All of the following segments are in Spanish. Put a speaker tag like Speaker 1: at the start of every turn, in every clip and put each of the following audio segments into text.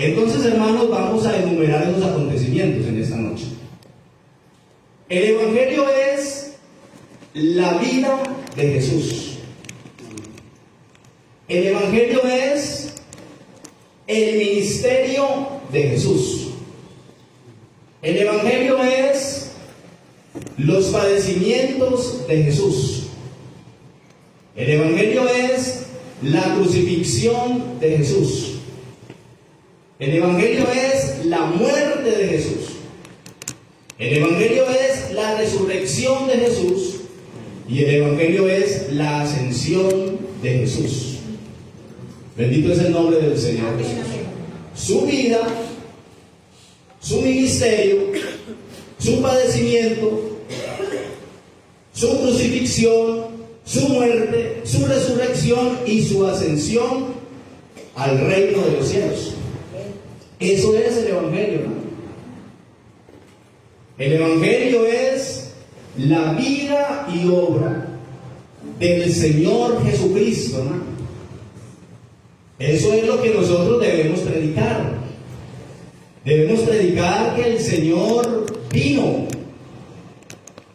Speaker 1: Entonces, hermanos, vamos a enumerar esos acontecimientos en esta noche. El Evangelio es la vida de Jesús. El Evangelio es el ministerio de Jesús. El Evangelio es los padecimientos de Jesús. El Evangelio es la crucifixión de Jesús. El Evangelio es la muerte de Jesús. El Evangelio es la resurrección de Jesús. Y el Evangelio es la ascensión de Jesús. Bendito es el nombre del Señor Jesús. Su vida, su ministerio, su padecimiento, su crucifixión, su muerte, su resurrección y su ascensión al reino de los cielos. Eso es el Evangelio, ¿no? El Evangelio es la vida y obra del Señor Jesucristo, ¿no? Eso es lo que nosotros debemos predicar. Debemos predicar que el Señor vino.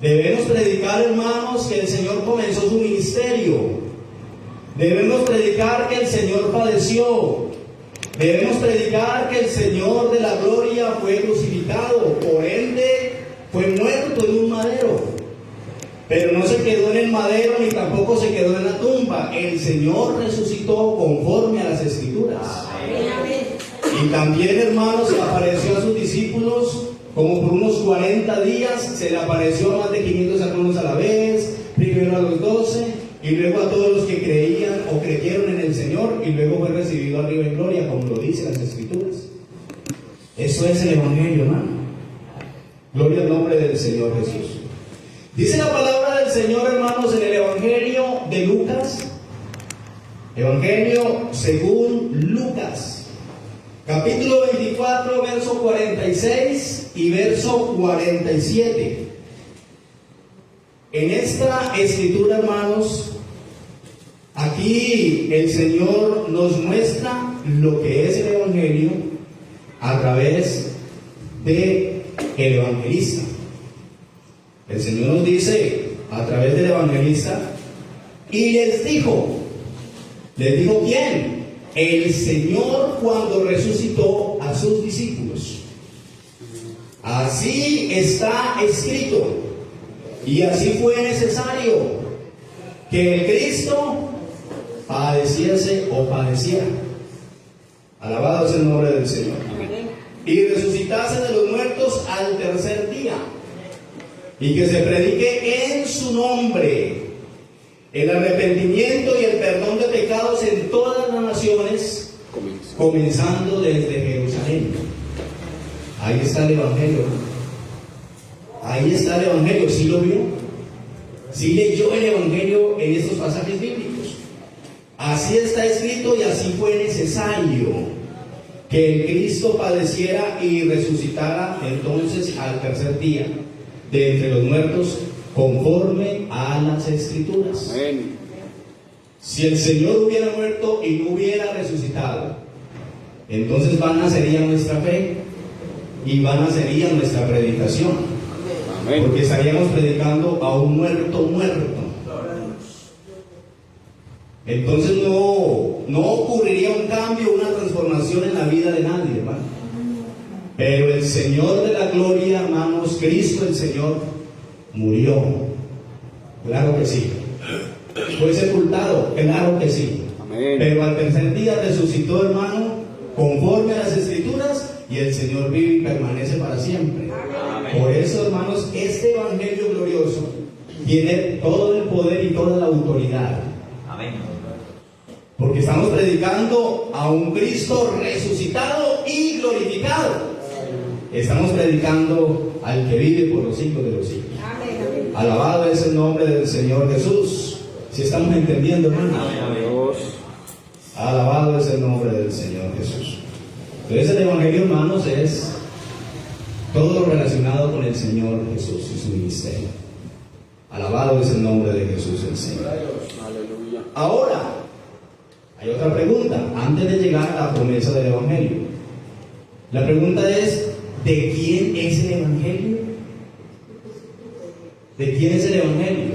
Speaker 1: Debemos predicar, hermanos, que el Señor comenzó su ministerio. Debemos predicar que el Señor padeció. Debemos predicar que el Señor de la gloria fue crucificado, por ende fue muerto en un madero. Pero no se quedó en el madero ni tampoco se quedó en la tumba. El Señor resucitó conforme a las Escrituras. Y también, hermanos, se apareció a sus discípulos como por unos 40 días. Se le apareció a más de 500 hermanos a la vez. Primero a los 12 y luego a todos los que creían o creyeron en el Señor, y luego fue recibido arriba en gloria, como lo dicen las Escrituras. Eso es el Evangelio, hermano. Gloria al nombre del Señor Jesús. Dice la palabra del Señor, hermanos, en el Evangelio de Lucas, Evangelio según Lucas, capítulo 24, verso 46 y verso 47. En esta escritura, hermanos, aquí el Señor nos muestra lo que es el Evangelio a través de el evangelista. El Señor nos dice a través del evangelista, y les dijo ¿quién? El Señor cuando resucitó a sus discípulos. Así está escrito, y así fue necesario que el Cristo padeciese o padeciera. Alabado es el nombre del Señor. Y resucitase de los muertos al tercer día, y que se predique en su nombre el arrepentimiento y el perdón de pecados en todas las naciones, comenzando desde Jerusalén. Ahí está el Evangelio. Ahí está el Evangelio. ¿Sí lo vio? ¿Sí leyó el Evangelio en estos pasajes bíblicos? Así está escrito, y así fue necesario que el Cristo padeciera y resucitara entonces al tercer día de entre los muertos, conforme a las Escrituras. Amén. Si el Señor hubiera muerto y no hubiera resucitado, entonces vana sería nuestra fe y vana sería nuestra predicación. Amén. Porque estaríamos predicando a un muerto. Entonces no ocurriría un cambio, una transformación en la vida de nadie, hermano. Pero el Señor de la gloria, hermanos, Cristo el Señor, murió. Claro que sí. Fue sepultado. Claro que sí. Amén. Pero al tercer día resucitó, hermano, conforme a las Escrituras, y el Señor vive y permanece para siempre. Amén. Por eso, hermanos, este Evangelio glorioso tiene todo el poder y toda la autoridad. Amén. Porque estamos predicando a un Cristo resucitado y glorificado. Estamos predicando al que vive por los siglos de los siglos. Amén. Alabado es el nombre del Señor Jesús. Si estamos entendiendo, hermano. Alabado es el nombre del Señor Jesús. Entonces el Evangelio, hermanos, es todo lo relacionado con el Señor Jesús y su ministerio. Alabado es el nombre de Jesús el Señor. Ahora, hay otra pregunta antes de llegar a la promesa del Evangelio. La pregunta es, ¿de quién es el Evangelio? ¿De quién es el Evangelio?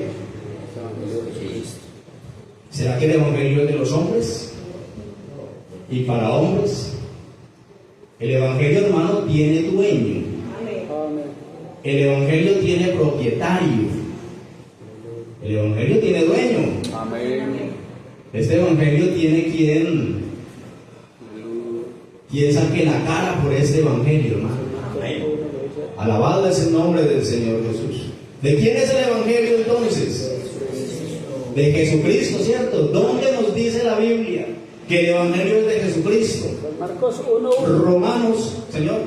Speaker 1: ¿Será que el Evangelio es de los hombres? ¿Y para hombres? El Evangelio, hermano, tiene dueño. El Evangelio tiene propietario. El Evangelio tiene dueño. Este Evangelio tiene quien saque la cara por este Evangelio, hermano. Alabado es el nombre del Señor Jesús. ¿De quién es el Evangelio entonces? De Jesucristo, ¿cierto? ¿Dónde nos dice la Biblia que el Evangelio es de Jesucristo?
Speaker 2: San Marcos 1:1.
Speaker 1: Romanos, Señor.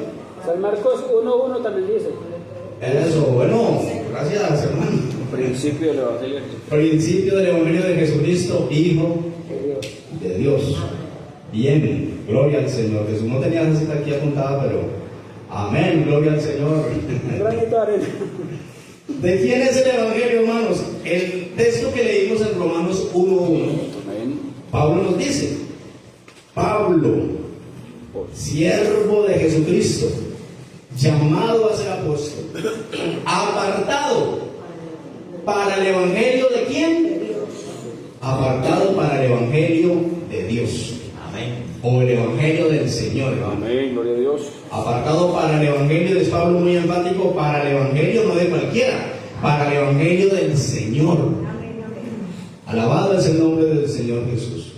Speaker 2: San Marcos 1:1 también dice.
Speaker 1: Eso, bueno, gracias, hermano.
Speaker 2: Principio del Evangelio.
Speaker 1: Principio del Evangelio de Jesucristo, Hijo de Dios. Bien, gloria al Señor. Jesús no tenía esa cita aquí apuntada, pero amén, gloria al Señor.
Speaker 2: Granito de arena.
Speaker 1: ¿De quién es el Evangelio, hermanos? El texto que leímos en Romanos 1:1, Pablo nos dice, Pablo, siervo de Jesucristo, llamado a ser apóstol, apartado para el Evangelio de quién? Apartado para el Evangelio de Dios. Amén. O el Evangelio del Señor.
Speaker 2: Amén, gloria a Dios.
Speaker 1: Apartado para el Evangelio, es Pablo muy enfático, para el Evangelio no de cualquiera, para el Evangelio del Señor. Alabado es el nombre del Señor Jesús.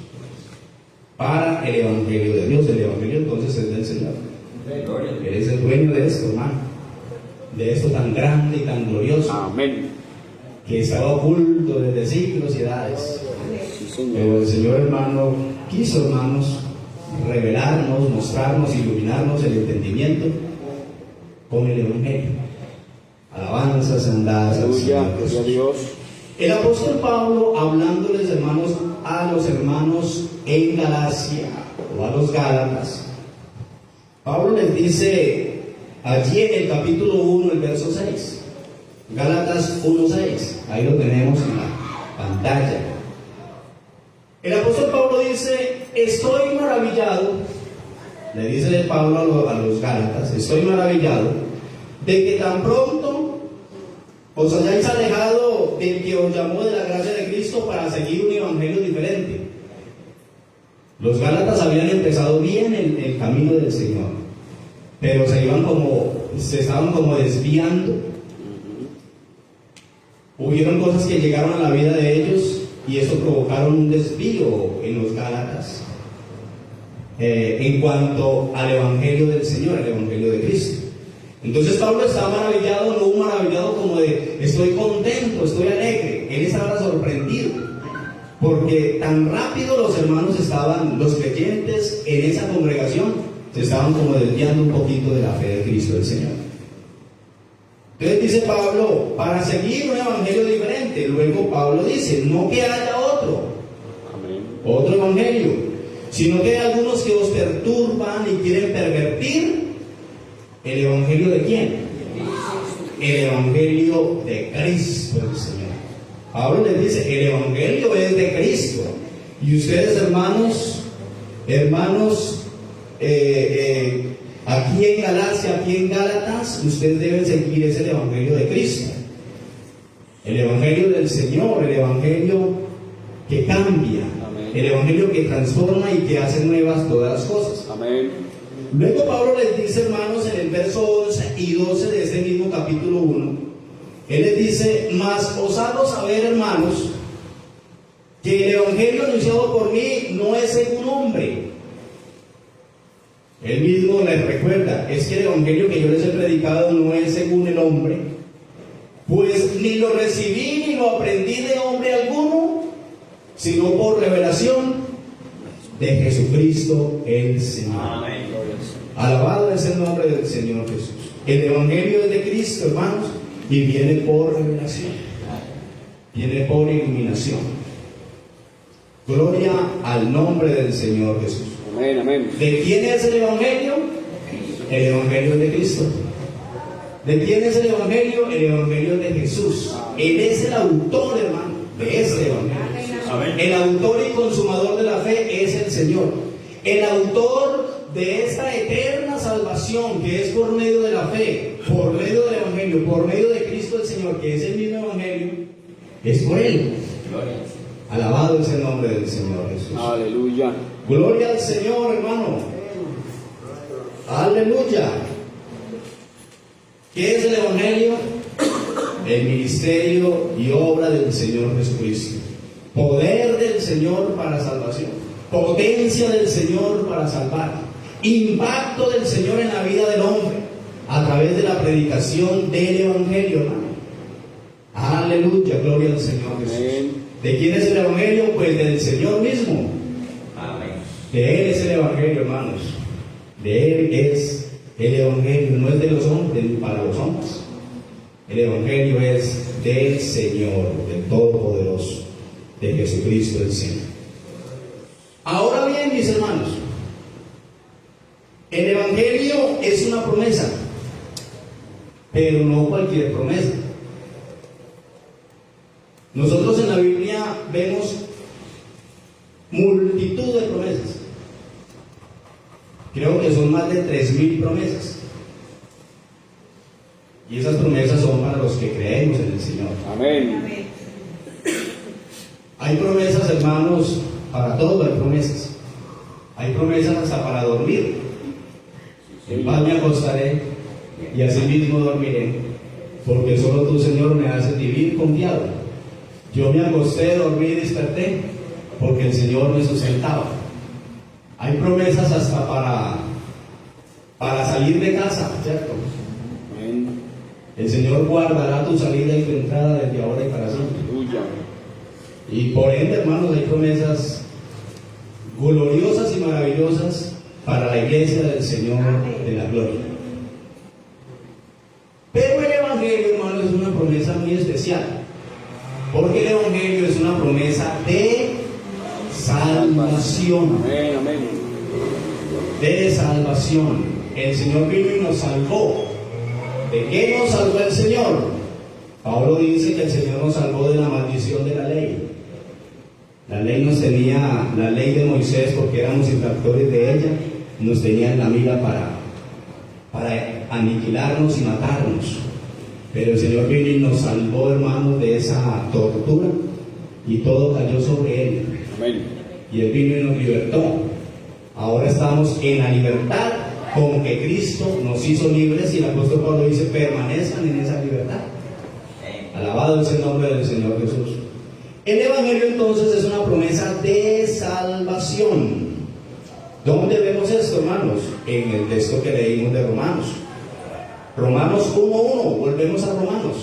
Speaker 1: Para el Evangelio de Dios. El Evangelio entonces es del Señor. Él es el dueño de esto, hermano. De esto tan grande y tan glorioso.
Speaker 2: Amén.
Speaker 1: Que estaba oculto desde siglos y edades.
Speaker 2: Sí, Señor.
Speaker 1: Pero el Señor, hermano, quiso, hermanos, revelarnos, mostrarnos, iluminarnos el entendimiento con el Evangelio. Alabanzas andadas al Señor
Speaker 2: Gloria a Dios.
Speaker 1: El apóstol Pablo, hablándoles, hermanos, a los hermanos en Galacia o a los Gálatas, Pablo les dice allí en el capítulo 1, el verso 6, Gálatas 1:6, ahí lo tenemos en la pantalla. El apóstol Pablo dice, estoy maravillado, le dice Pablo a los Gálatas, estoy maravillado de que tan pronto os hayáis alejado del que os llamó de la gracia de Cristo para seguir un evangelio diferente. Los Gálatas habían empezado bien el camino del Señor, pero se estaban como desviando. Hubieron cosas que llegaron a la vida de ellos y eso provocaron un desvío en los Gálatas en cuanto al evangelio del Señor, el evangelio de Cristo. Entonces Pablo está maravillado, no maravillado como de estoy contento, estoy alegre. Él estaba sorprendido porque tan rápido los hermanos estaban, los creyentes en esa congregación se estaban como desviando un poquito de la fe de Cristo del Señor. Entonces dice Pablo, para seguir un evangelio diferente. Luego Pablo dice, no que haya otro evangelio, sino que hay algunos que os perturban y quieren pervertir el evangelio de quién. El evangelio de Cristo el Señor. Pablo les dice, el evangelio es de Cristo. Y ustedes, hermanos, aquí en Galacia, aquí en Gálatas, ustedes deben seguir ese evangelio de Cristo. El evangelio del Señor, el evangelio que cambia. Amén. El evangelio que transforma y que hace nuevas todas las cosas.
Speaker 2: Amén.
Speaker 1: Luego Pablo les dice, hermanos, en el verso 11 y 12 de este mismo capítulo 1, él les dice, mas os hago saber, hermanos, que el evangelio anunciado por mí no es según hombre. Él mismo les recuerda, es que el evangelio que yo les he predicado no es según el hombre, pues ni lo recibí ni lo aprendí de hombre alguno, sino por revelación de Jesucristo el Señor. Amén. Alabado es el nombre del Señor Jesús. El evangelio es de Cristo, hermanos, y viene por revelación, viene por iluminación. Gloria al nombre del Señor Jesús.
Speaker 2: Amén, amén.
Speaker 1: ¿De quién es el evangelio? El evangelio es de Cristo. ¿De quién es el evangelio? El evangelio es de Jesús. Él es el autor, hermano, de este evangelio. El autor y consumador de la fe es el Señor. El autor de esta eterna salvación que es por medio de la fe, por medio del Evangelio, por medio de Cristo el Señor, que es el mismo Evangelio, es por Él. Alabado es el nombre del Señor Jesús.
Speaker 2: Aleluya.
Speaker 1: Gloria al Señor, hermano. Aleluya. ¿Qué es el Evangelio? El ministerio y obra del Señor Jesucristo. Poder del Señor para salvación. Potencia del Señor para salvar. Impacto del Señor en la vida del hombre a través de la predicación del Evangelio, hermano. Aleluya, gloria al Señor Jesús.
Speaker 2: Amén.
Speaker 1: ¿De quién es el Evangelio? Pues del Señor mismo.
Speaker 3: Amén.
Speaker 1: De Él es el Evangelio, hermanos. De Él es el Evangelio, no es de los hombres, ni para los hombres. El Evangelio es del Señor, del Todopoderoso, de Jesucristo el Señor. Ahora bien, mis hermanos, el Evangelio es una promesa, pero no cualquier promesa. Nosotros en la Biblia vemos multitud de promesas. Creo que son más de 3.000 promesas. Y esas promesas son para los que creemos en el Señor.
Speaker 2: Amén.
Speaker 1: Hay promesas, hermanos, para todo hay promesas. Hay promesas hasta para dormir. En paz me acostaré y así mismo dormiré, porque solo tú, Señor, me haces vivir confiado. Yo me acosté, dormí y desperté, porque el Señor me sustentaba. Hay promesas hasta para salir de casa, ¿cierto?
Speaker 2: Amén.
Speaker 1: El Señor guardará tu salida y tu entrada desde ahora y para siempre.
Speaker 2: Aleluya.
Speaker 1: Y por ende, hermanos, hay promesas gloriosas y maravillosas para la iglesia del Señor de la gloria. Pero el Evangelio, hermanos, es una promesa muy especial, porque el Evangelio es una promesa de salvación.
Speaker 2: Amén, amén.
Speaker 1: De salvación. El Señor vino y nos salvó. ¿De qué nos salvó el Señor? Pablo dice que el Señor nos salvó de la maldición de la ley. La ley nos tenía, la ley de Moisés, porque éramos infractores de ella, nos tenía en la mira para aniquilarnos y matarnos. Pero el Señor vino y nos salvó, hermanos, de esa tortura, y todo cayó sobre Él.
Speaker 2: Amén.
Speaker 1: Y Él vino y nos libertó. Ahora estamos en la libertad con que Cristo nos hizo libres, y el apóstol Pablo dice: permanezcan en esa libertad. Alabado es el nombre del Señor Jesús. El Evangelio entonces es una promesa de salvación. ¿Dónde vemos esto, hermanos? En el texto que leímos de Romanos. Romanos 1:1, volvemos a Romanos.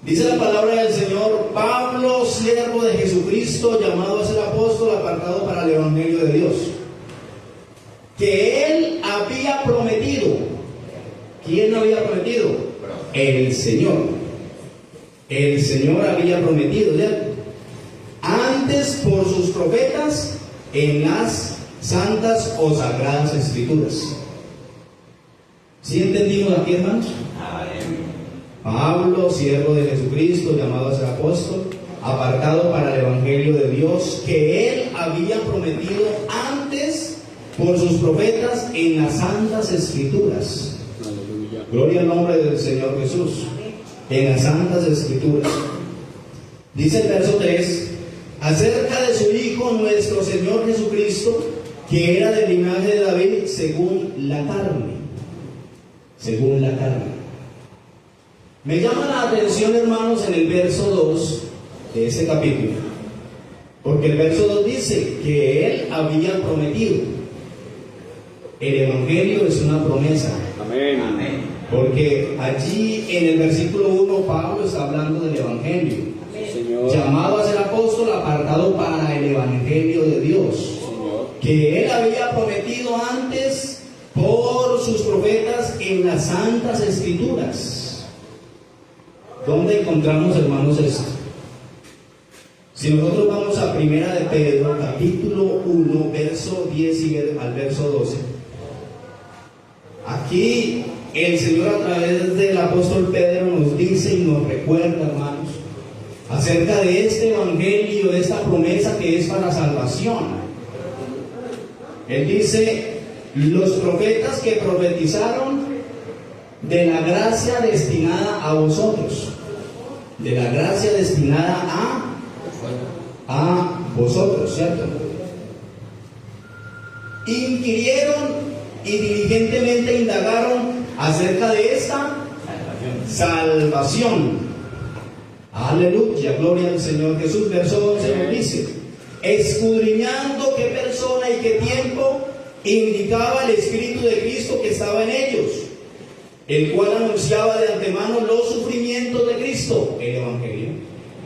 Speaker 1: Dice la palabra del Señor: Pablo, siervo de Jesucristo, llamado a ser apóstol, apartado para el Evangelio de Dios, que Él había prometido. ¿Quién había prometido? El Señor. El Señor había prometido, ¿cierto? Antes por sus profetas en las santas o sagradas escrituras. ¿Sí entendimos aquí, hermanos? Pablo, siervo de Jesucristo, llamado a ser apóstol, apartado para el Evangelio de Dios, que Él había prometido antes por sus profetas en las santas escrituras.
Speaker 2: Aleluya.
Speaker 1: Gloria al nombre del Señor Jesús. En las santas escrituras. Dice el verso 3: acerca de su Hijo nuestro Señor Jesucristo, que era del linaje de David según la carne. Según la carne. Me llama la atención, hermanos, en el verso 2 de ese capítulo, porque el verso 2 dice que Él había prometido. El Evangelio es una promesa.
Speaker 2: Amén. Amén.
Speaker 1: Porque allí en el versículo 1 Pablo está hablando del Evangelio.
Speaker 2: Señor.
Speaker 1: Llamado a ser apóstol, apartado para el Evangelio de Dios.
Speaker 2: Señor.
Speaker 1: Que Él había prometido antes por sus profetas en las santas escrituras. ¿Dónde encontramos, hermanos, esto? Si nosotros vamos a Primera de Pedro, capítulo 1, verso 10 y al verso 12. Aquí el Señor, a través del apóstol Pedro, nos dice y nos recuerda, hermanos, acerca de este evangelio, de esta promesa que es para salvación. Él dice: los profetas que profetizaron de la gracia destinada a vosotros, de la gracia destinada a vosotros, ¿cierto? Inquirieron y diligentemente indagaron acerca de esta salvación. Aleluya, gloria al Señor Jesús. Verso 11 nos dice: escudriñando qué persona y qué tiempo indicaba el Espíritu de Cristo que estaba en ellos, el cual anunciaba de antemano los sufrimientos de Cristo, el Evangelio.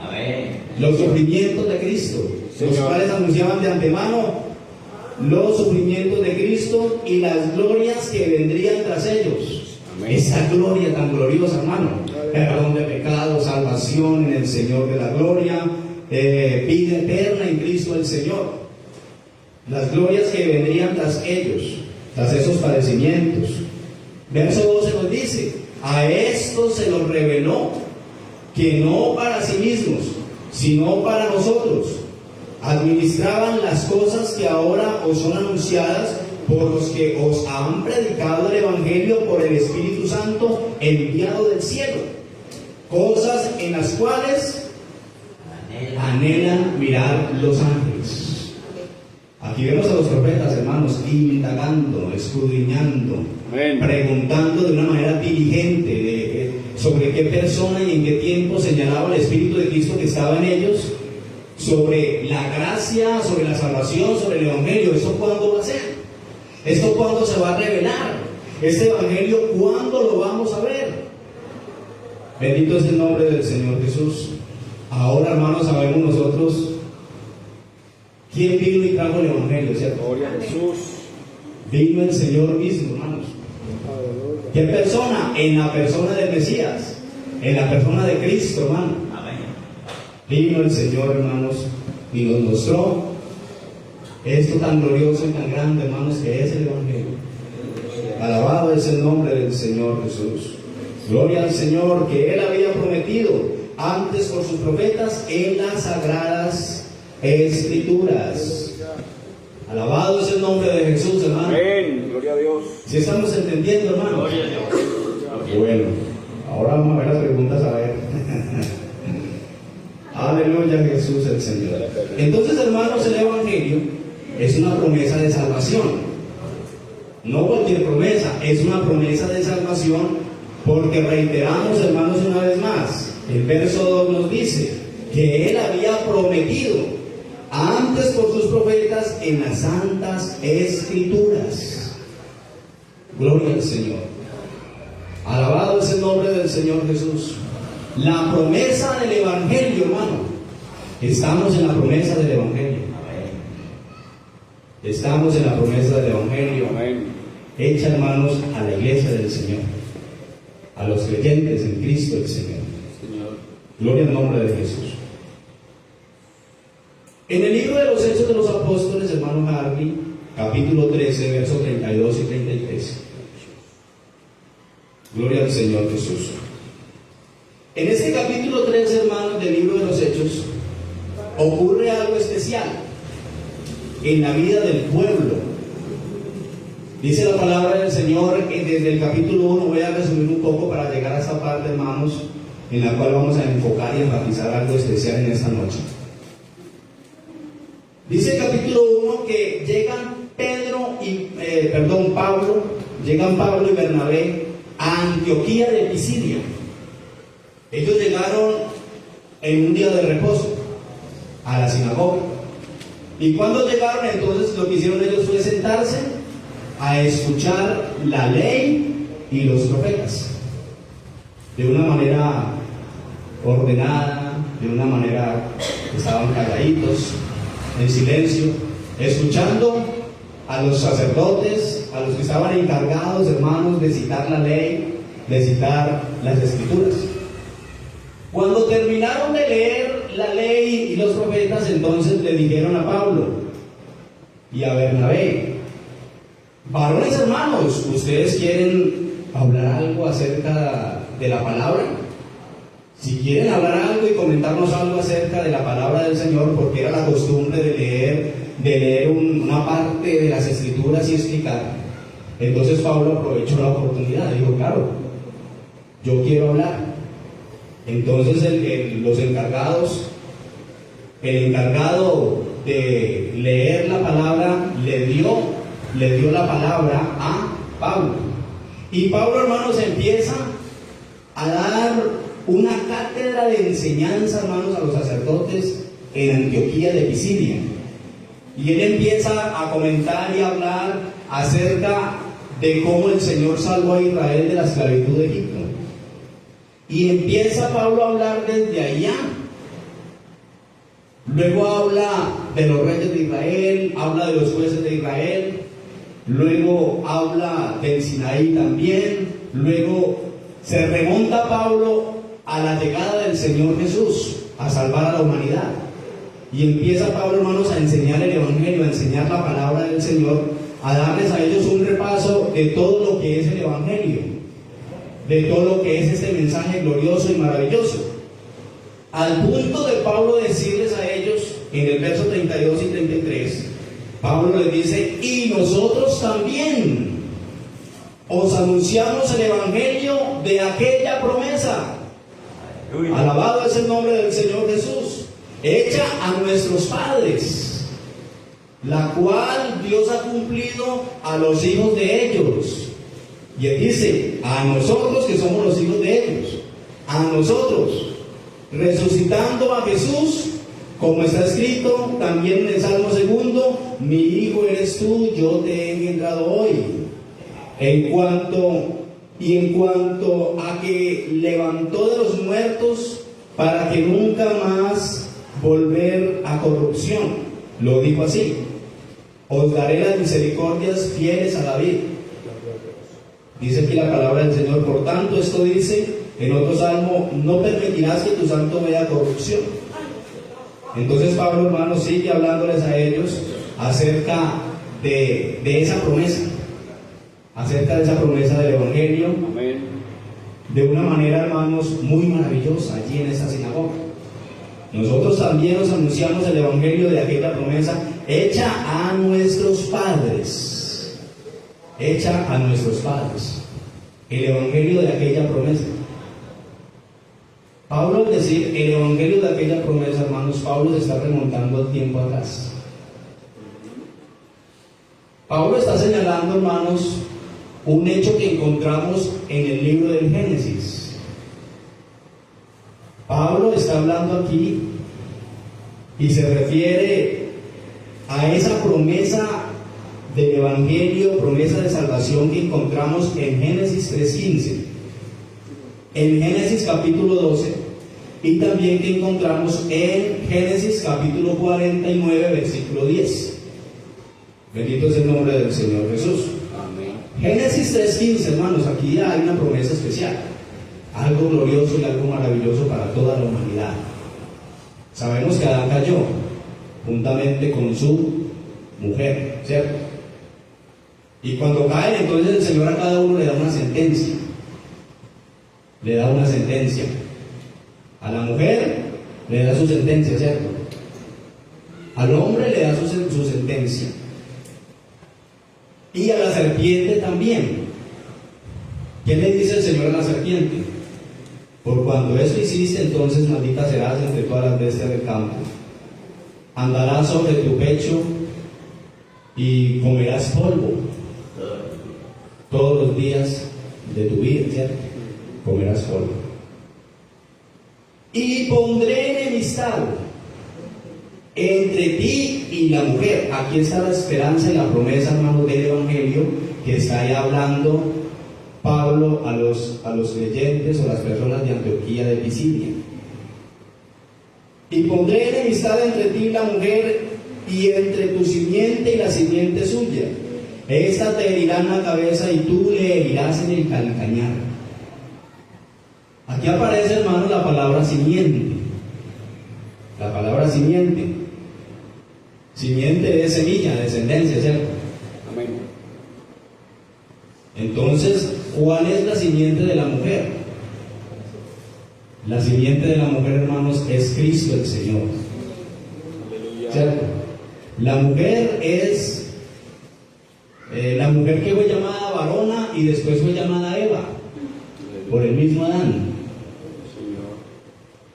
Speaker 1: Amén. Los sufrimientos de Cristo, los cuales anunciaban de antemano los sufrimientos de Cristo y las glorias que vendrían tras ellos. Amén. Esa gloria tan gloriosa, hermano. Perdón de pecados, salvación en el Señor de la gloria, vida eterna en Cristo el Señor. Las glorias que vendrían tras ellos, tras esos padecimientos. Verso 12 nos dice: a estos se los reveló, que no para sí mismos, sino para nosotros, administraban las cosas que ahora os son anunciadas por los que os han predicado el Evangelio por el Espíritu Santo enviado del cielo, cosas en las cuales anhelan mirar los ángeles. Aquí vemos a los profetas, hermanos, indagando, escudriñando, amén, preguntando de una manera diligente sobre qué persona y en qué tiempo señalaba el Espíritu de Cristo que estaba en ellos, sobre la gracia, sobre la salvación, sobre el Evangelio. ¿Esto cuándo va a ser? ¿Esto cuándo se va a revelar? ¿Este Evangelio cuándo lo vamos a ver? Bendito es el nombre del Señor Jesús. Ahora, hermanos, sabemos nosotros quién vino y trajo el Evangelio, ¿cierto?
Speaker 2: Gloria a Jesús.
Speaker 1: Vino el Señor mismo, hermanos. ¿Qué persona? En la persona del Mesías, en la persona de Cristo, hermano. Amén. Vino el Señor, hermanos, y nos mostró esto tan glorioso y tan grande, hermanos, que es el Evangelio. Alabado es el nombre del Señor Jesús. Gloria al Señor, que Él había prometido antes por sus profetas en las sagradas Escrituras. Alabado es el nombre de Jesús, hermano.
Speaker 2: Amén. Gloria a Dios.
Speaker 1: ¿Sí estamos entendiendo, hermano? Gloria a Dios. Bueno, ahora vamos a ver las preguntas, a ver. Aleluya, Jesús el Señor. Entonces, hermanos, el Evangelio es una promesa de salvación. No cualquier promesa, es una promesa de salvación, porque reiteramos, hermanos, una vez más, el verso 2 nos dice que Él había prometido antes por sus profetas en las santas Escrituras. Gloria al Señor. Alabado es el nombre del Señor Jesús. La promesa del Evangelio, hermano. Estamos en la promesa del Evangelio. Estamos en la promesa del Evangelio. Amén. Hecha, hermanos, a la iglesia del Señor, a los creyentes en Cristo el Señor. Gloria al nombre de Jesús. En el libro de los Hechos de los Apóstoles, hermano Harvey, capítulo 13, versos 32 y 33. Gloria al Señor Jesús. En este capítulo 13, hermanos, del libro de los Hechos, ocurre algo especial en la vida del pueblo. Dice la palabra del Señor desde el capítulo 1, voy a resumir un poco para llegar a esta parte, hermanos, en la cual vamos a enfocar y enfatizar algo especial en esta noche. Dice el capítulo 1 que llegan Pablo y Bernabé a Antioquía de Pisidia. Ellos llegaron en un día de reposo a la sinagoga. Y cuando llegaron, entonces lo que hicieron ellos fue sentarse a escuchar la ley y los profetas de una manera ordenada, de una manera que estaban calladitos, en silencio, escuchando a los sacerdotes, a los que estaban encargados, hermanos, de citar la ley, de citar las Escrituras. Cuando terminaron de leer la ley y los profetas, entonces le dijeron a Pablo y a Bernabé: varones hermanos, ¿ustedes quieren hablar algo acerca de la palabra? Si quieren hablar algo y comentarnos algo acerca de la palabra del Señor, porque era la costumbre de leer una parte de las Escrituras y explicar, Entonces Pablo aprovechó la oportunidad, dijo, claro, yo quiero hablar. Entonces los encargados, el encargado de leer la palabra le dio la palabra a Pablo. Y Pablo, hermanos, empieza a dar una cátedra de enseñanza, hermanos, a los sacerdotes en Antioquía de Pisidia. Y él empieza a comentar y a hablar acerca de cómo el Señor salvó a Israel de la esclavitud de Egipto. Y empieza Pablo a hablar desde allá. Luego habla de los reyes de Israel, habla de los jueces de Israel, luego habla del Sinaí también, luego se remonta Pablo a la llegada del Señor Jesús, a salvar a la humanidad. Y empieza Pablo, hermanos, a enseñar el Evangelio, a enseñar la palabra del Señor, a darles a ellos un repaso de todo lo que es el Evangelio, de todo lo que es este mensaje glorioso y maravilloso. Al punto de Pablo decirles a ellos, en el verso 32 y 33, Pablo les dice, y nosotros también os anunciamos el Evangelio de aquella promesa. Alabado es el nombre del Señor Jesús, hecha a nuestros padres, la cual Dios ha cumplido a los hijos de ellos. Y él dice, a nosotros que somos los hijos de ellos, a nosotros, resucitando a Jesús, como está escrito también en el Salmo 2, mi hijo eres tú, yo te he engendrado hoy. En cuanto a que levantó de los muertos para que nunca más volver a corrupción, lo dijo así, os daré las misericordias fieles a David. Dice aquí la palabra del Señor, por tanto, esto dice en otro salmo, no permitirás que tu santo vea corrupción. Entonces Pablo, hermano, sigue hablándoles a ellos acerca de esa promesa, del Evangelio.
Speaker 2: Amén.
Speaker 1: De una manera, hermanos, muy maravillosa allí en esa sinagoga. Nosotros también os anunciamos el Evangelio de aquella promesa hecha a nuestros padres. Hecha a nuestros padres. El Evangelio de aquella promesa. Pablo, al decir el Evangelio de aquella promesa, hermanos, Pablo se está remontando al tiempo atrás. Pablo está señalando, hermanos, un hecho que encontramos en el libro del Génesis. Pablo está hablando aquí y se refiere a esa promesa del Evangelio, promesa de salvación que encontramos en Génesis 3:15, en Génesis capítulo 12 y también que encontramos en Génesis capítulo 49, versículo 10. Bendito es el nombre del Señor Jesús.
Speaker 2: Amén.
Speaker 1: Génesis 3:15, hermanos, aquí hay una promesa especial, algo glorioso y algo maravilloso para toda la humanidad. Sabemos que Adán cayó juntamente con su mujer, ¿cierto? Y cuando caen, entonces el Señor a cada uno le da una sentencia. Le da una sentencia. A la mujer le da su sentencia, ¿cierto? Al hombre le da su sentencia. Y a la serpiente también. ¿Qué le dice el Señor a la serpiente? Por cuanto esto hiciste, entonces maldita serás entre todas las bestias del campo. Andarás sobre tu pecho y comerás polvo todos los días de tu vida, ¿cierto? Comerás polvo. Y pondré enemistad entre ti y la mujer. Aquí está la esperanza y la promesa, hermanos, del Evangelio que está ahí hablando Pablo a los creyentes o las personas de Antioquía de Pisidia. Y pondré enemistad entre ti y la mujer, y entre tu simiente y la simiente suya. Esta te herirá en la cabeza y tú le herirás en el calcañar. Aquí aparece, hermano, la palabra simiente. La palabra simiente. Simiente es semilla, descendencia, ¿cierto?
Speaker 2: Amén.
Speaker 1: Entonces, ¿cuál es la simiente de la mujer? La simiente de la mujer, hermanos, es Cristo el Señor.
Speaker 2: Aleluya.
Speaker 1: ¿Cierto? La mujer es La mujer que fue llamada varona y después fue llamada Eva, por el mismo Adán.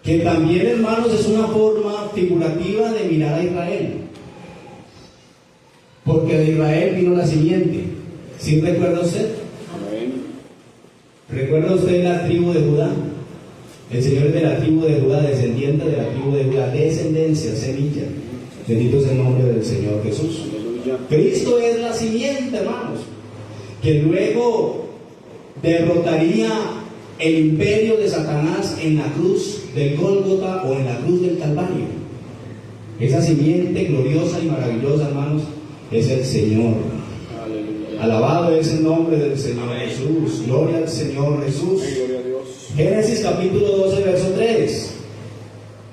Speaker 1: Que también, hermanos, es una forma figurativa de mirar a Israel. Porque de Israel vino la simiente. ¿Sí recuerda usted?
Speaker 2: Amén.
Speaker 1: ¿Recuerda usted la tribu de Judá? El Señor es de la tribu de Judá, descendiente de la tribu de Judá, descendencia, semilla. Bendito es el nombre del Señor Jesús.
Speaker 2: Aleluya.
Speaker 1: Cristo es la simiente, hermanos, que luego derrotaría el imperio de Satanás en la cruz del Gólgota o en la cruz del Calvario. Esa simiente gloriosa y maravillosa, hermanos, es el Señor.
Speaker 2: Aleluya.
Speaker 1: Alabado es el nombre del Señor Jesús. Gloria al Señor Jesús.
Speaker 2: Gloria a Dios.
Speaker 1: Génesis capítulo 12, verso 3.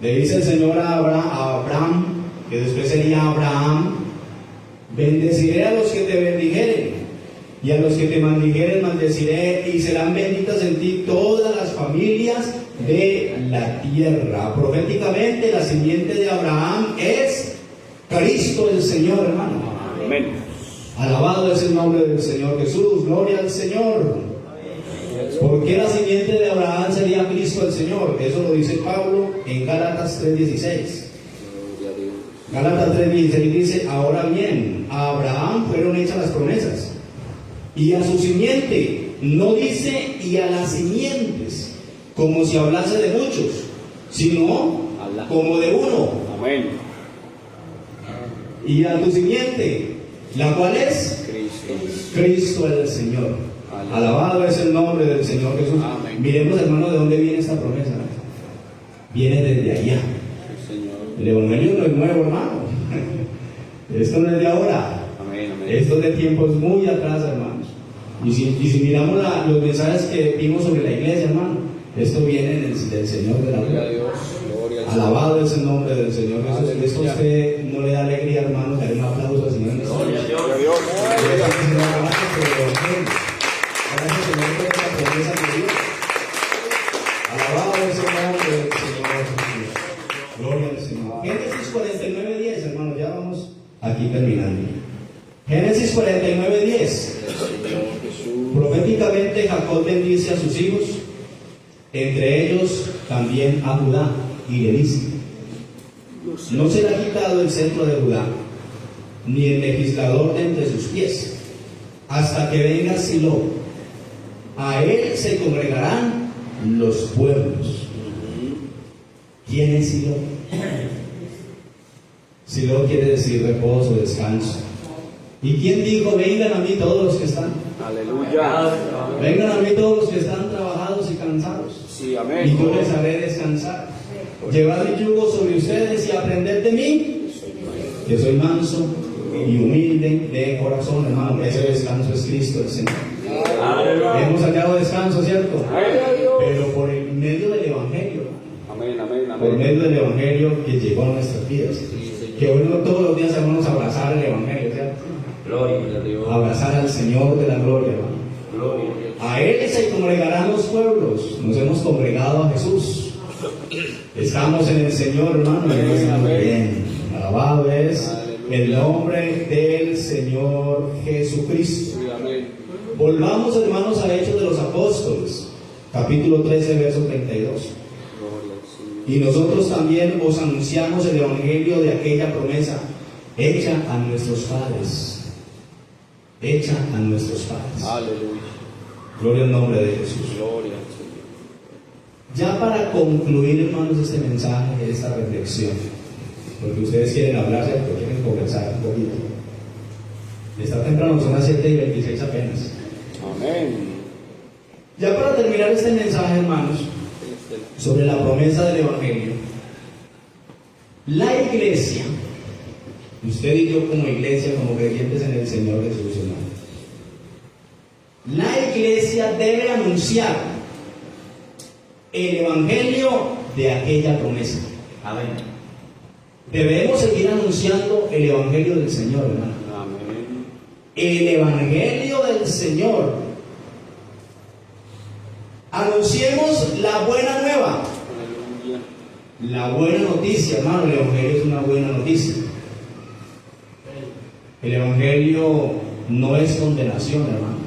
Speaker 1: Le dice el Señor a Abraham, que después sería Abraham: bendeciré a los que te bendijeren, y a los que te maldijeren maldeciré, y serán benditas en ti todas las familias de la tierra. Proféticamente, la simiente de Abraham es Cristo el Señor, hermano.
Speaker 2: Amén.
Speaker 1: Alabado es el nombre del Señor Jesús. Gloria al Señor. ¿Por qué la simiente de Abraham sería Cristo el Señor? Eso lo dice Pablo en Gálatas 3:16. Gálatas 3:16 dice: ahora bien, a Abraham fueron hechas las promesas, y a su simiente. No dice y a las simientes, como si hablase de muchos, sino como de uno.
Speaker 2: Amén.
Speaker 1: Y a tu simiente, la cual es
Speaker 2: Cristo.
Speaker 1: Cristo el Señor. Alabado es el nombre del Señor Jesús.
Speaker 2: Amén.
Speaker 1: Miremos, hermano, de dónde viene esta promesa. Viene desde allá.
Speaker 2: Sí, Señor.
Speaker 1: El Evangelio no es nuevo, hermano. Esto no es de ahora.
Speaker 2: Amén. Amén.
Speaker 1: Esto es de tiempos muy atrás, hermanos. Y si miramos los mensajes que vimos sobre la iglesia, hermano, esto viene del Señor de la
Speaker 2: Gloria a
Speaker 1: gloria.
Speaker 2: Dios. Gloria al
Speaker 1: Alabado es el nombre del Señor Jesús.
Speaker 2: Aleluya.
Speaker 1: Esto a usted no le da alegría, hermano. Darle un aplauso al Señor.
Speaker 2: Gloria a Dios.
Speaker 1: Gracias, Señor, por esta promesa de Dios. Alabado es el nombre del Señor Jesús. Gloria al Señor. Génesis 49:10, hermano, ya vamos aquí terminando. Génesis 49:10. Proféticamente Jacob bendice a sus hijos, entre ellos también a Judá, y le dice: no será quitado el centro de Judá, ni el legislador de entre sus pies, hasta que venga Silo. A él se congregarán los pueblos. ¿Quién es Silo? Silo quiere decir reposo, descanso. ¿Y quién dijo: vengan a mí todos los que están?
Speaker 2: Aleluya.
Speaker 1: Vengan a mí todos los que están trabajados y cansados,
Speaker 2: Sí,
Speaker 1: y
Speaker 2: amén.
Speaker 1: yo les haré descansar. Llevad mi yugo sobre ustedes y aprended de mí, que soy manso y humilde de corazón, hermano. Ese descanso es Cristo el Señor. Hemos hallado descanso, ¿cierto? Pero por el medio del Evangelio,
Speaker 2: Amén, amén,
Speaker 1: por
Speaker 2: amén.
Speaker 1: medio del Evangelio que llegó a nuestras vidas. Que hoy no todos los días hermanos abrazar el Evangelio, ¿cierto?
Speaker 2: Gloria a Dios.
Speaker 1: Abrazar al Señor de la gloria, hermano.
Speaker 2: Gloria a Dios.
Speaker 1: A Él se congregarán los pueblos. Nos hemos congregado a Jesús. Estamos en el Señor, hermano. Y estamos bien. Alabado es el nombre del Señor Jesucristo.
Speaker 2: Sí, amén.
Speaker 1: Volvamos, hermanos, a Hechos de los Apóstoles, capítulo 13, verso 32.
Speaker 2: Gloria al Señor.
Speaker 1: Y nosotros también os anunciamos el Evangelio de aquella promesa hecha a nuestros padres. Hecha a nuestros padres.
Speaker 2: Aleluya.
Speaker 1: Gloria al nombre de Jesús.
Speaker 2: Gloria al Señor.
Speaker 1: Ya para concluir, hermanos, este mensaje, esta reflexión, porque ustedes quieren hablar, ¿cierto? Quieren conversar un poquito. Está temprano, son las 7:26 apenas.
Speaker 2: Amén.
Speaker 1: Ya para terminar este mensaje, hermanos, sobre la promesa del Evangelio, la iglesia, usted y yo como iglesia, como creyentes en el Señor Jesús, hermano, la iglesia debe anunciar el Evangelio de aquella promesa. Amén. Debemos seguir anunciando el Evangelio del Señor, hermano.
Speaker 2: Amén.
Speaker 1: El Evangelio del Señor. Anunciemos la buena nueva.
Speaker 2: Aleluya.
Speaker 1: La buena noticia, hermano. El Evangelio es una buena noticia. El Evangelio no es condenación, hermano.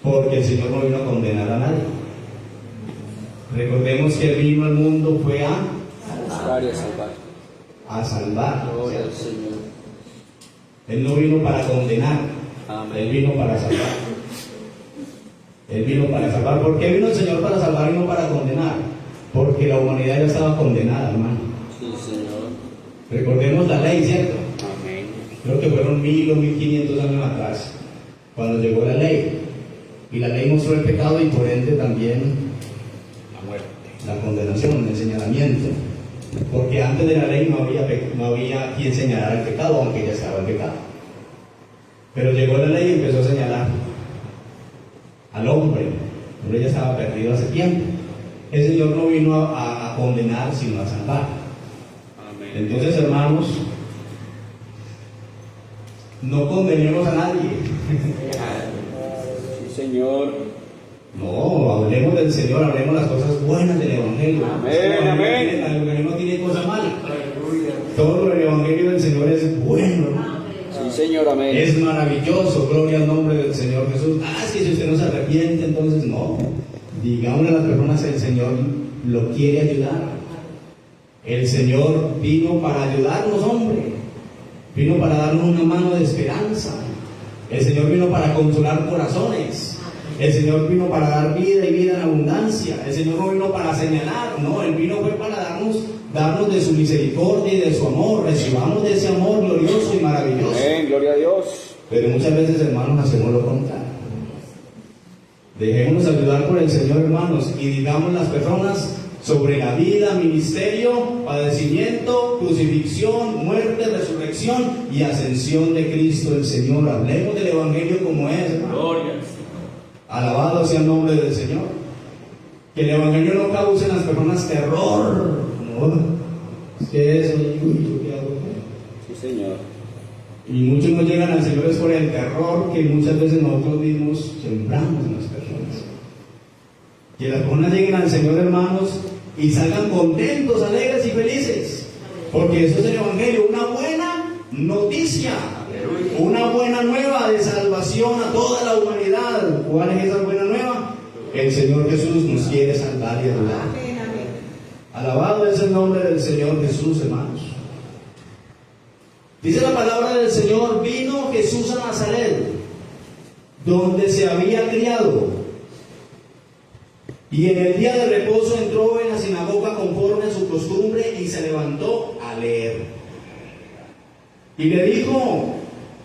Speaker 1: Porque el Señor no vino a condenar a nadie. Recordemos que Él vino al mundo fue a
Speaker 2: Buscar y a salvar.
Speaker 1: salvar.
Speaker 2: Gloria al Señor.
Speaker 1: Él no vino para condenar.
Speaker 2: Amén.
Speaker 1: Él vino para salvar. Él vino para salvar. ¿Por qué vino el Señor para salvar y no para condenar? Porque la humanidad ya estaba condenada, hermano.
Speaker 2: Sí, Señor.
Speaker 1: Recordemos la ley, ¿cierto?
Speaker 2: Amén.
Speaker 1: Creo que fueron 1000 o 1500 años atrás, cuando llegó la ley. Y la ley mostró el pecado y por ende también
Speaker 2: La muerte.
Speaker 1: la condenación, el señalamiento. Porque antes de la ley no había quien señalara el pecado, aunque ya estaba el pecado. Pero llegó la ley y empezó a señalar al hombre. El hombre ya estaba perdido hace tiempo. El Señor no vino a condenar, sino a salvar.
Speaker 2: Amén.
Speaker 1: Entonces, hermanos, no condenemos a nadie.
Speaker 2: Sí, Señor.
Speaker 1: No, hablemos del Señor, hablemos las cosas buenas del Evangelio.
Speaker 2: Amén,
Speaker 1: El
Speaker 2: amén.
Speaker 1: Evangelio no tiene cosa mala. Todo el Evangelio del Señor es bueno, hermano.
Speaker 2: Sí, Señor. Amén.
Speaker 1: Es maravilloso, gloria al nombre del Señor Jesús. Es que si usted no se arrepiente, entonces no. Digámosle a las personas que el Señor lo quiere ayudar. El Señor vino para ayudarnos, hombre. Vino para darnos una mano de esperanza. El Señor vino para consolar corazones. El Señor vino para dar vida y vida en abundancia. El Señor no vino para señalar, no, Él vino fue para darnos de su misericordia y de su amor. Recibamos de ese amor glorioso y maravilloso.
Speaker 2: Amén. Gloria a Dios.
Speaker 1: Pero muchas veces, hermanos, hacemos lo contrario. Dejémonos ayudar por el Señor, hermanos, y digamos las personas sobre la vida, ministerio, padecimiento, crucifixión, muerte, resurrección y ascensión de Cristo el Señor. Hablemos del Evangelio como es, hermano.
Speaker 2: Gloria.
Speaker 1: Alabado sea el nombre del Señor. Que el Evangelio no cause en las personas terror. No, es que eso, uy, ¿qué hago?
Speaker 2: Sí, Señor.
Speaker 1: Y muchos no llegan al Señor es por el terror que muchas veces nosotros mismos sembramos en las personas. Que las personas lleguen al Señor, hermanos, y salgan contentos, alegres y felices. Porque eso es el Evangelio, una buena noticia, una buena nueva de salvación a toda la humanidad. ¿Cuál es esa buena nueva? El Señor Jesús nos quiere salvar y ayudar. Alabado es el nombre del Señor Jesús, hermanos. Dice la palabra del Señor: vino Jesús a Nazaret, donde se había criado, y en el día de reposo entró en la sinagoga conforme a su costumbre y se levantó a leer. Y le dijo,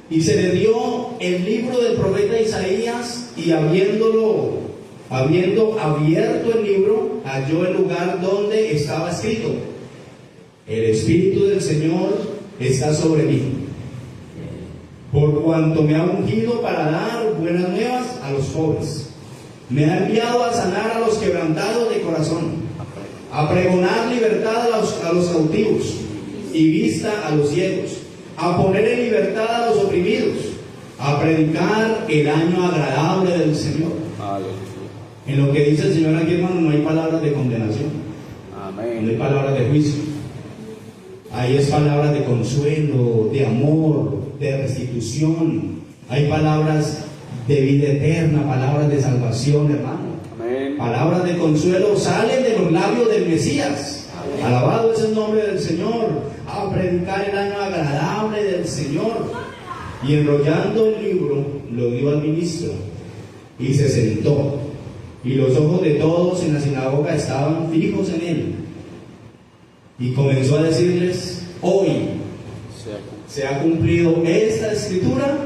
Speaker 1: y se le dio el libro del profeta Isaías, y habiendo abierto el libro, halló el lugar donde estaba escrito: el Espíritu del Señor está sobre mí, por cuanto me ha ungido para dar buenas nuevas a los pobres. Me ha enviado a sanar a los quebrantados de corazón, a pregonar libertad a los cautivos y vista a los ciegos, a poner en libertad a los oprimidos, a predicar el año agradable del Señor.
Speaker 2: Aleluya.
Speaker 1: En lo que dice el Señor aquí, hermano, no hay palabras de condenación, no hay
Speaker 2: Amén.
Speaker 1: palabras de juicio. Ahí es palabras de consuelo, de amor, de restitución. Hay palabras de vida eterna, palabras de salvación, hermano.
Speaker 2: Amén.
Speaker 1: Palabras de consuelo salen de los labios del Mesías. Alabado es el nombre del Señor. A predicar el año agradable del Señor. Y enrollando el libro, lo dio al ministro y se sentó. Y los ojos de todos en la sinagoga estaban fijos en él. Y comenzó a decirles: hoy se ha cumplido esta escritura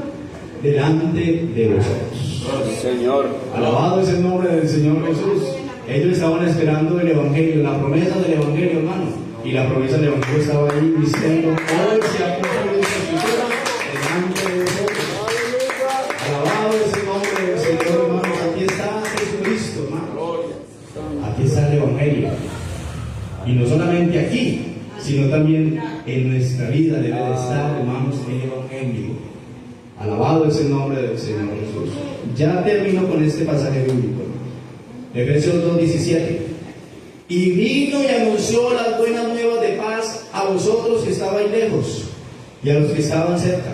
Speaker 1: delante de vosotros.
Speaker 2: Señor.
Speaker 1: Alabado es el nombre del Señor Jesús. Ellos estaban esperando el Evangelio, la promesa del Evangelio, hermano. Y la promesa del Evangelio estaba ahí diciendo: hoy se ha cumplido esta escritura delante de vosotros. Alabado es el nombre del Señor, hermanos. Aquí está Jesucristo, hermano. Aquí está el Evangelio. Y no solamente aquí, sino también en nuestra vida debe de estar, hermanos, el Evangelio. Alabado es el nombre del Señor Jesús. Ya termino con este pasaje bíblico. Efesios 2:17. Y vino y anunció las buenas nuevas de paz a vosotros que estabais lejos y a los que estaban cerca,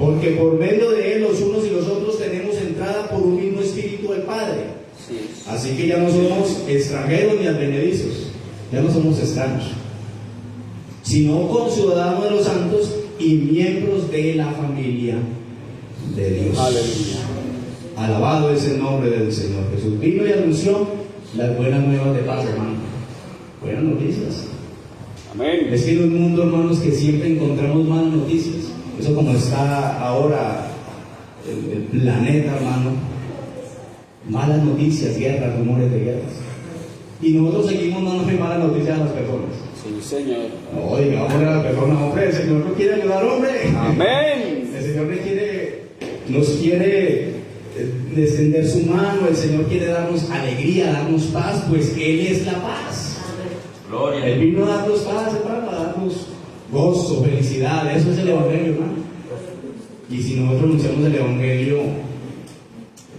Speaker 1: Porque por medio de Él los unos y los otros tenemos entrada por un mismo Espíritu del Padre.
Speaker 2: Sí.
Speaker 1: Así que ya no somos extranjeros ni advenedizos, ya no somos extraños, sino conciudadanos de los santos y miembros de la familia de Dios.
Speaker 2: Aleluya.
Speaker 1: Alabado es el nombre del Señor. Jesús vino y anunció las buenas nuevas de paz, hermano. Buenas noticias.
Speaker 2: Amén.
Speaker 1: Es que en un mundo, hermanos, que siempre encontramos malas noticias. Eso como está ahora el planeta, hermano. Malas noticias, guerras, rumores de guerras. Y nosotros seguimos dando malas noticias a las personas.
Speaker 2: Sí, Señor.
Speaker 1: No, digamos a las personas, hombre, el Señor no quiere ayudar, hombre.
Speaker 2: Amén.
Speaker 1: El Señor nos quiere extender su mano, el Señor quiere darnos alegría, darnos paz, pues Él es la paz.
Speaker 3: Gloria.
Speaker 1: Él vino a darnos paz, hermano, a darnos gozo, felicidad. Eso es el Evangelio, hermano. Y si nosotros anunciamos el Evangelio,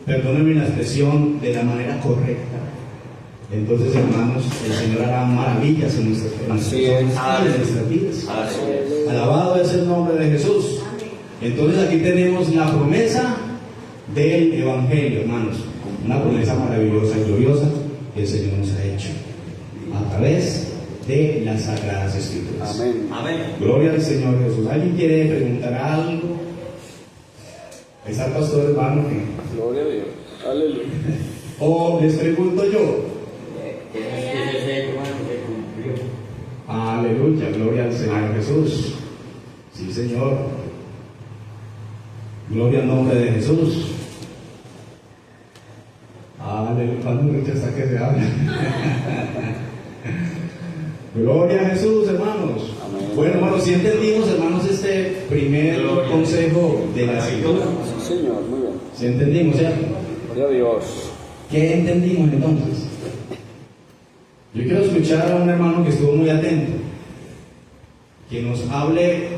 Speaker 1: perdónenme la expresión, de la manera correcta, entonces, hermanos, el Señor hará maravillas en nuestras vidas. Alabado es el nombre de Jesús. Entonces aquí tenemos la promesa del Evangelio, hermanos. Una promesa maravillosa y gloriosa que el Señor nos ha hecho a través de las Sagradas Escrituras.
Speaker 2: Amén.
Speaker 3: Amén.
Speaker 1: Gloria al Señor Jesús. ¿Alguien quiere preguntar algo? Ahí está el pastor, hermano.
Speaker 2: Gloria a Dios. Aleluya.
Speaker 1: O les pregunto yo. Aleluya, gloria al Señor Jesús. Sí, Señor. Gloria al nombre de Jesús. Aleluya, aleluya, hasta que se habla. Gloria a Jesús, hermanos.
Speaker 2: Amén.
Speaker 1: Bueno, hermanos, si entendimos, hermanos, este primer consejo de la Escritura.
Speaker 2: Sí, Señor. Muy bien.
Speaker 1: Si entendimos, ¿cierto?
Speaker 2: Gloria a Dios.
Speaker 1: ¿Qué entendimos entonces? Yo quiero escuchar a un hermano que estuvo muy atento, que nos hable